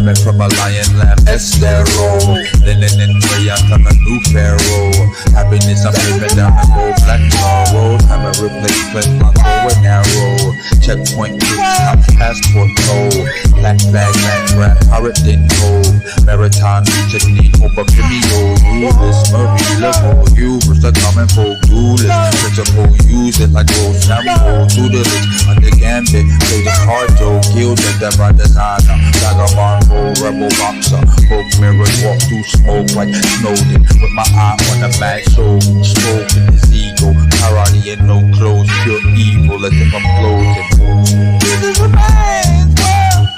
rabbit from a lion lamb, estero. Linen and rayon, I'm a new pharaoh. Happiness, I'm living down the gold black road. I'm a replacement, my bow and arrow. Checkpoint bitch, I'm passport toll. Black bag, land grab, pirate then gold. Maritime, Sydney, over Vimeo. Rulers, Murray, level, you was the common folk. Duelist, principal, use it like old shampoo. Do the list, under gambit, play the card, Joe, gilded, that by designer. Vagabond, roll, rebel boxer. Broke mirrors, walk through smoke like Snowden. With my eye on the mad show, stroking his ego. Karate and no clothes, pure evil as if I'm floating. This is a man's world.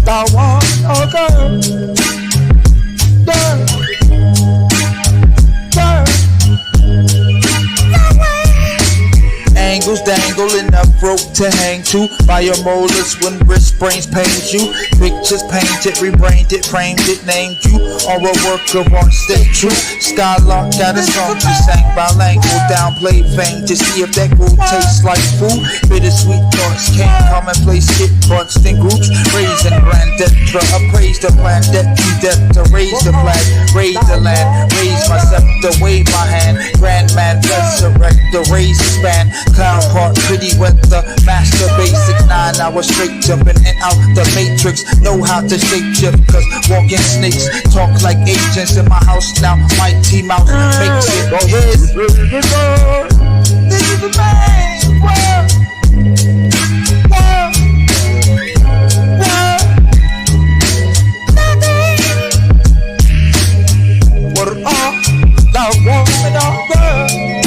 I want a girl, girl, girl. Angles dangling up rope to hang to. By your molars when wrist brains pains you. Pictures painted, rebrained it, framed it, named you. Or a work of art, stay true. Skylark got a song she sang bilingual. Downplay fame to see if that food tastes like food. Bittersweet thoughts can't commonplace, get bunched in groups. Raising grandetta, appraise the plan, debt to death to raise the flag, raise the land, raise my scepter, wave my hand. Grand man, resurrect the razor span. Clown part, pretty weather, master basics. 9 hours straight jumping in out the matrix. Know how to shape shift, cause walking snakes talk like agents in my house now. Mighty Mouse makes it. Go ahead. This is the man's world. What all I want in our world.